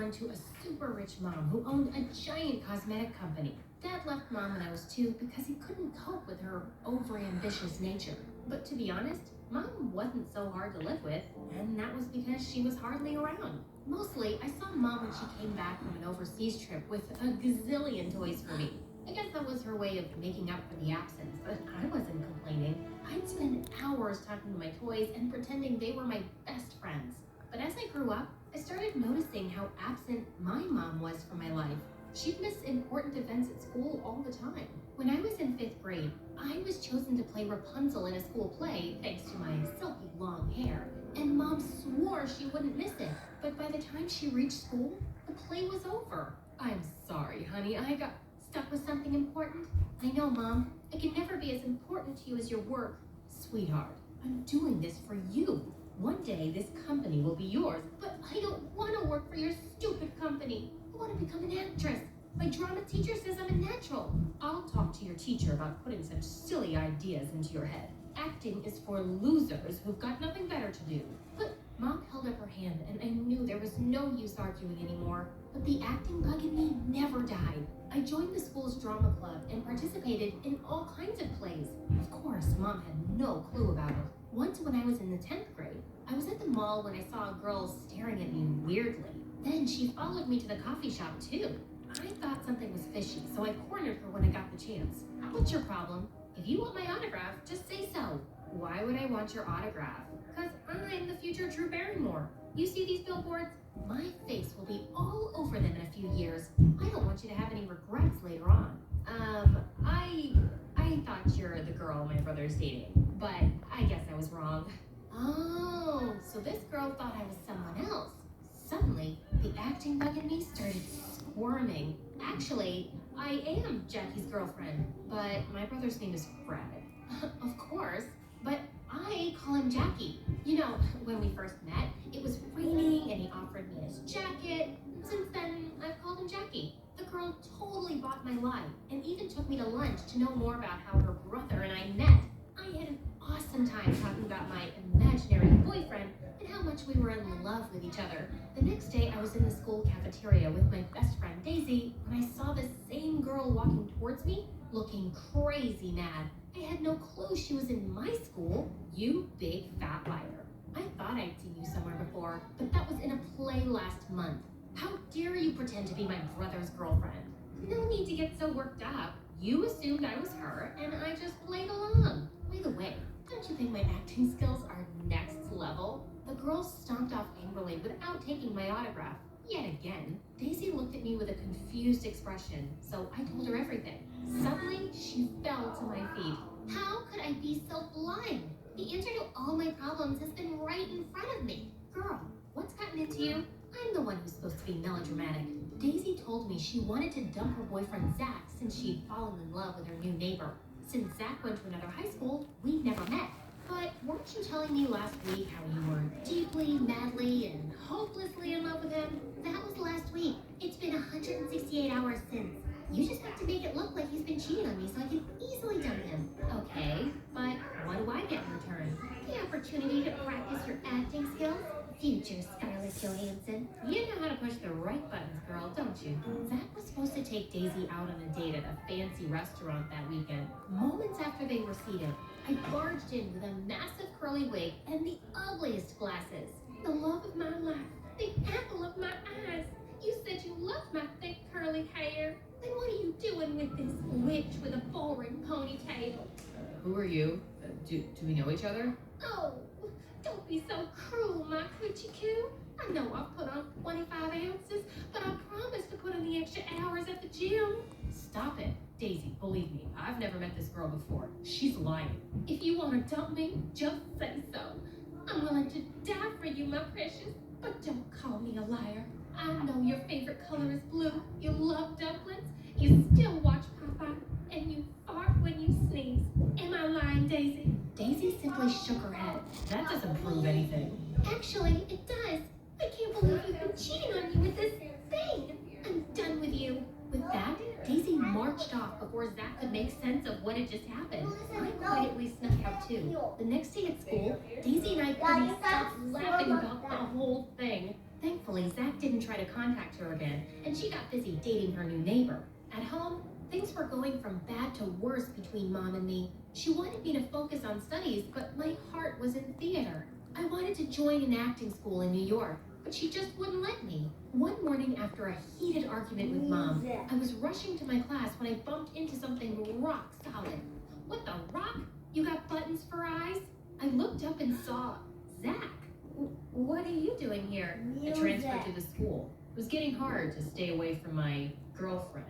born to a super rich mom who owned a giant cosmetic company. Dad left Mom when I was 2 because he couldn't cope with her overambitious nature. But to be honest, Mom wasn't so hard to live with, and that was because she was hardly around. Mostly, I saw Mom when she came back from an overseas trip with a gazillion toys for me. I guess that was her way of making up for the absence, but I wasn't complaining. I'd spend hours talking to my toys and pretending they were my best friends. But as I grew up, I started noticing how absent my mom was from my life. She'd miss important events at school all the time. When I was in 5th grade, I was chosen to play Rapunzel in a school play thanks to my silky long hair, and Mom swore she wouldn't miss it. But by the time she reached school, the play was over. I'm sorry, honey, I got stuck with something important. I know, Mom, I can never be as important to you as your work. Sweetheart, I'm doing this for you. One day, this company will be yours, but I don't want to work for your stupid company. I want to become an actress. My drama teacher says I'm a natural. I'll talk to your teacher about putting such silly ideas into your head. Acting is for losers who've got nothing better to do. But Mom held up her hand, and I knew there was no use arguing anymore. But the acting bug in me never died. I joined the school's drama club and participated in all kinds of plays. Of course, Mom had no clue about it. Once when I was in the 10th grade, I was at the mall when I saw a girl staring at me weirdly. Then she followed me to the coffee shop too. I thought something was fishy, so I cornered her when I got the chance. What's your problem? If you want my autograph, just say so. Why would I want your autograph? Because I'm the future Drew Barrymore. You see these billboards? My face will be all over them in a few years. I don't want you to have any regrets later on. I thought you're the girl my brother's dating, but I guess I was wrong. Oh, so this girl thought I was someone else. Suddenly, the acting bug in me started squirming. Actually, I am Jackie's girlfriend, but my brother's name is Fred. Of course, but I call him Jackie. You know, when we first met, it was raining and he offered me his jacket. Since then, I've called him Jackie. The girl totally bought my lie and even took me to lunch to know more about how her brother and I met. I had an awesome time talking about my imaginary boyfriend and how much we were in love with each other. The next day, I was in the school cafeteria with my best friend Daisy when I saw the same girl walking towards me, looking crazy mad. I had no clue she was in my school. You big fat liar. I thought I'd seen you somewhere before, but that was in a play last month. How dare you pretend to be my brother's girlfriend? No need to get so worked up. You assumed I was her, and I just played along. By the way, don't you think my acting skills are next level? The girl stomped off angrily without taking my autograph. Yet again, Daisy looked at me with a confused expression, so I told her everything. Suddenly, she fell to my feet. How could I be so blind? The answer to all my problems has been right in front of me. Girl, what's gotten into you? I'm the one who's supposed to be melodramatic. Daisy told me she wanted to dump her boyfriend Zach since she'd fallen in love with her new neighbor. Since Zach went to another high school, we never met. But weren't you telling me last week how you were deeply, madly, and hopelessly in love with him? That was last week. It's been 168 hours since. You just have to make it look like he's been cheating on me so I can easily dump him. Okay, but what do I get in return? The opportunity to practice your acting skills? Future Scarlett Johansson. You know how to push the right buttons, girl, don't you? Zach was supposed to take Daisy out on a date at a fancy restaurant that weekend. Moments after they were seated, I barged in with a massive curly wig and the ugliest glasses. The love of my life, the apple of my eyes. You said you loved my thick curly hair. Then what are you doing with this witch with a boring ponytail? Who are you? Do we know each other? Oh, don't be so cruel, my coochie coo. I know I've put on 25 ounces, but I promised to put in the extra hours at the gym. Stop it. Daisy, believe me, I've never met this girl before. She's lying. If you want to dump me, just say so. I'm willing to die for you, my precious, but don't call me a liar. I know your favorite color is blue. You love dumplings. You still watch Popeye, and you fart when you sneeze. Am I lying, Daisy? Daisy simply shook her head. That doesn't prove anything. Actually, it does. I can't believe you've been cheating on me with this thing. I'm done with you. With that, Daisy marched off before Zach could make sense of what had just happened. I quietly snuck out too. The next day at school, Daisy and I couldn't stop laughing about the whole thing. Thankfully, Zach didn't try to contact her again, and she got busy dating her new neighbor. At home, things were going from bad to worse between Mom and me. She wanted me to focus on studies, but my heart was in theater. I wanted to join an acting school in New York, but she just wouldn't let me. One morning after a heated argument with Mom, I was rushing to my class when I bumped into something rock solid. What the rock? You got buttons for eyes? I looked up and saw Zach. What are you doing here? I transferred to the school. It was getting hard to stay away from my girlfriend.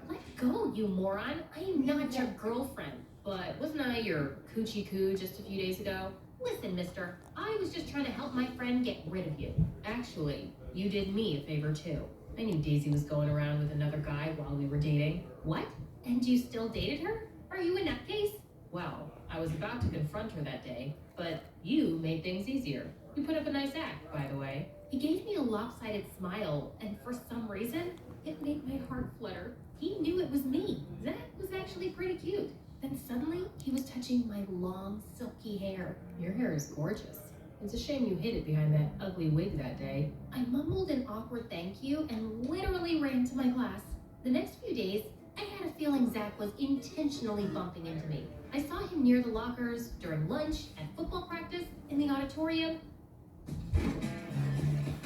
Let go, you moron. I am not your girlfriend. But wasn't I your coochie coo just a few days ago? Listen, mister, I was just trying to help my friend get rid of you. Actually, you did me a favor too. I knew Daisy was going around with another guy while we were dating. What? And you still dated her? Are you a nutcase? Well, I was about to confront her that day, but you made things easier. You put up a nice act, by the way. He gave me a lopsided smile, and for some reason, it made my heart flutter. He knew it was me. Zach was actually pretty cute. Then suddenly, he was touching my long, silky hair. Your hair is gorgeous. It's a shame you hid it behind that ugly wig that day. I mumbled an awkward thank you and literally ran to my class. The next few days, I had a feeling Zach was intentionally bumping into me. I saw him near the lockers, during lunch, at football practice, in the auditorium.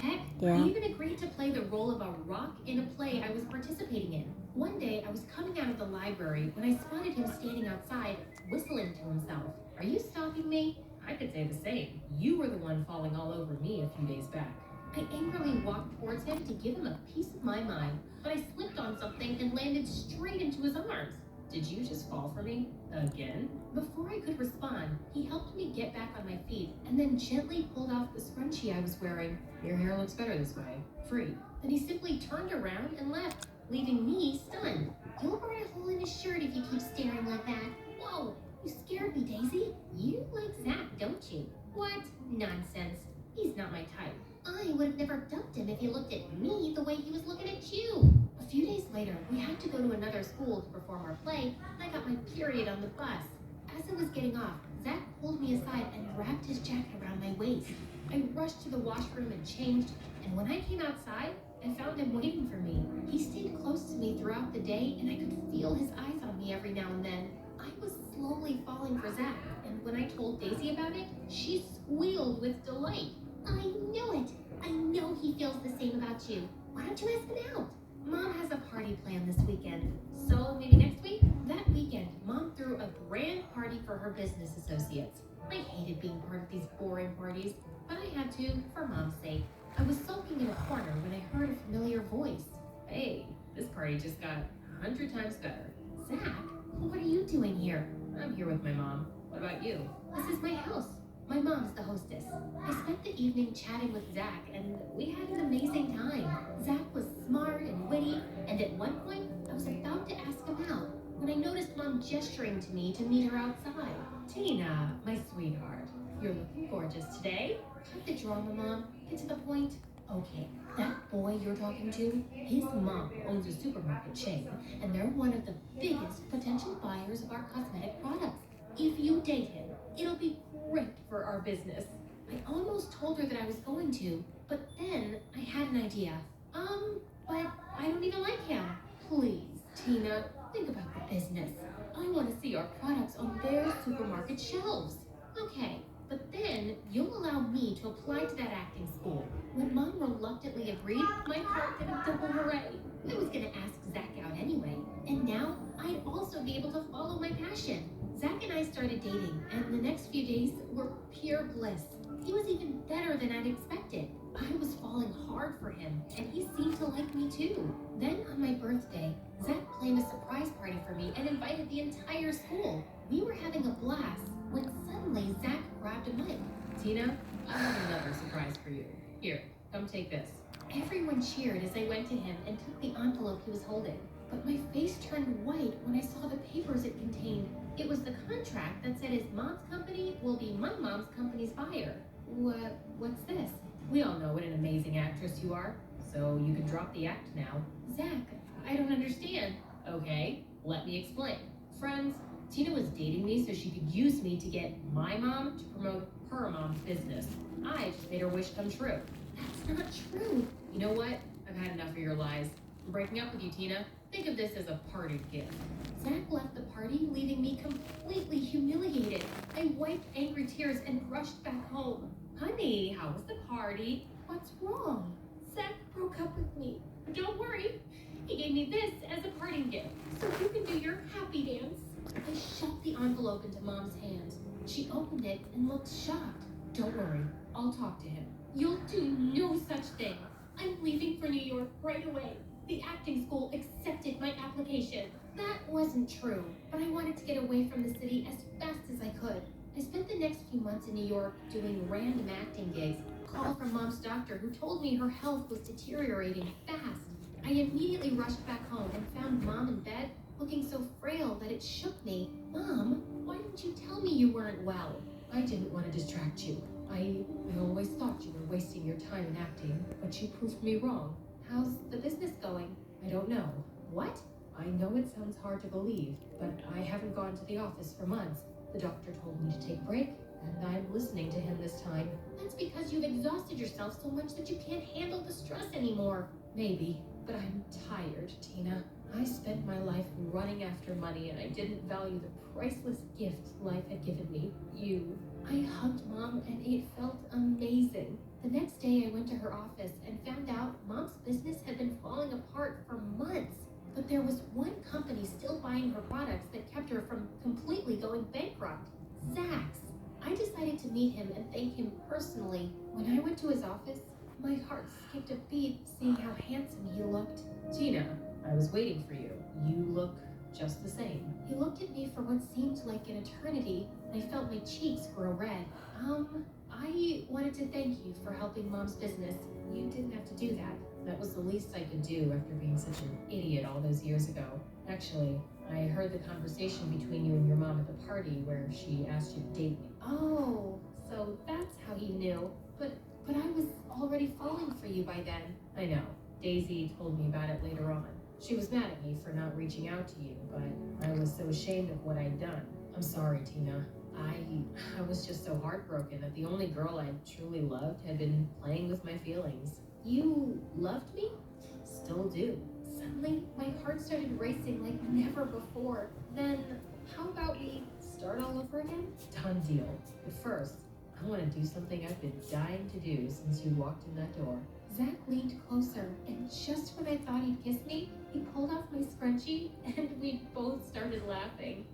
Heck, I even agreed to play the role of a rock in a play I was participating in. One day, I was coming out of the library when I spotted him standing outside, whistling to himself. Are you stalking me? I could say the same. You were the one falling all over me a few days back. I angrily walked towards him to give him a piece of my mind, but I slipped on something and landed straight into his arms. Did you just fall for me? Again? Before I could respond, he helped me get back on my feet and then gently pulled off the scrunchie I was wearing. Your hair looks better this way. Free. Then he simply turned around and left, leaving me stunned. You'll burn a hole in his shirt if you keep staring like that. Whoa, you scared me, Daisy. You like Zach, don't you? What? Nonsense. He's not my type. I would have never dumped him if he looked at me the way he was looking at you. A few days later, we had to go to another school to perform our play, and I got my period on the bus. As I was getting off, Zach pulled me aside and wrapped his jacket around my waist. I rushed to the washroom and changed, and when I came outside, I found him waiting for me. He stayed close to me throughout the day, and I could feel his eyes on me every now and then. I was slowly falling for Zach, and when I told Daisy about it, she squealed with delight. I knew it! I know he feels the same about you. Why don't you ask him out? Mom has a party planned this weekend, so maybe next week? That weekend, Mom threw a grand party for her business associates. I hated being part of these boring parties, but I had to for Mom's sake. I was sulking in a corner when I heard a familiar voice. Hey, this party just got 100 times better. Zach, what are you doing here? I'm here with my mom. What about you? This is my house. My mom's the hostess. I spent the evening chatting with Zach, and we had an amazing time. Zach was smart and witty, and at one point, I was about to ask him out when I noticed Mom gesturing to me to meet her outside. Tina, my sweetheart, you're looking gorgeous today. Cut the drama, Mom. Get to the point. Okay, that boy you're talking to, his mom owns a supermarket chain, and they're one of the biggest potential buyers of our cosmetic products. If you date him, it'll be great for our business. I almost told her that I was going to, but then I had an idea. But I don't even like him. Please, Tina, think about the business. I want to see our products on their supermarket shelves. Okay, but then you'll allow me to apply to that acting school. When Mom reluctantly agreed, my heart did a double hooray. I was gonna ask Zach out anyway, and now I'd also be able to follow my passion. Zach and I started dating, and the next few days were pure bliss. He was even better than I'd expected. I was falling hard for him, and he seemed to like me too. Then on my birthday, Zach planned a surprise party for me and invited the entire school. We were having a blast when suddenly Zach grabbed a mic. Tina, I have another surprise for you. Here, come take this. Everyone cheered as I went to him and took the envelope he was holding. But my face turned white when I saw the papers it contained. It was the contract that said his mom's company will be my mom's company's buyer. What's this? We all know what an amazing actress you are, so you can drop the act now. Zach, I don't understand. Okay, let me explain. Friends, Tina was dating me so she could use me to get my mom to promote her mom's business. I just made her wish come true. That's not true. You know what? I've had enough of your lies. I'm breaking up with you, Tina. Think of this as a parting gift. Zach left the party, leaving me completely humiliated. I wiped angry tears and rushed back home. Honey, how was the party? What's wrong? Zach broke up with me. Don't worry. He gave me this as a parting gift, so you can do your happy dance. I shoved the envelope into Mom's hands. She opened it and looked shocked. Don't worry. I'll talk to him. You'll do no such thing. I'm leaving for New York right away. The acting school accepted my application. That wasn't true, but I wanted to get away from the city as fast as I could. I spent the next few months in New York doing random acting gigs. A call from Mom's doctor who told me her health was deteriorating fast. I immediately rushed back home and found Mom in bed, looking so frail that it shook me. Mom, why didn't you tell me you weren't well? I didn't want to distract you. I always thought you were wasting your time in acting, but you proved me wrong. How's the business going? I don't know. What? I know it sounds hard to believe, but I haven't gone to the office for months. The doctor told me to take a break, and I'm listening to him this time. That's because you've exhausted yourself so much that you can't handle the stress anymore. Maybe, but I'm tired, Tina. I spent my life running after money, and I didn't value the priceless gift life had given me. You. I hugged Mom, and it felt amazing. The next day, I went to her office and found out Mom's business had been falling apart for months. But there was one company still buying her products that kept her from completely going bankrupt. Zach's. I decided to meet him and thank him personally. When I went to his office, my heart skipped a beat seeing how handsome he looked. Tina, I was waiting for you. You look just the same. He looked at me for what seemed like an eternity, and I felt my cheeks grow red. I wanted to thank you for helping Mom's business. You didn't have to do that. That was the least I could do after being such an idiot all those years ago. Actually, I heard the conversation between you and your mom at the party where she asked you to date me. Oh, so that's how he knew. But I was already falling for you by then. I know. Daisy told me about it later on. She was mad at me for not reaching out to you, but I was so ashamed of what I'd done. I'm sorry, Tina. I was just so heartbroken that the only girl I truly loved had been playing with my feelings. You loved me? Still do. Suddenly, my heart started racing like never before. Then, how about we start all over again? Done deal. But first, I want to do something I've been dying to do since you walked in that door. Zach leaned closer, and just when I thought he'd kiss me, he pulled off my scrunchie, and we both started laughing.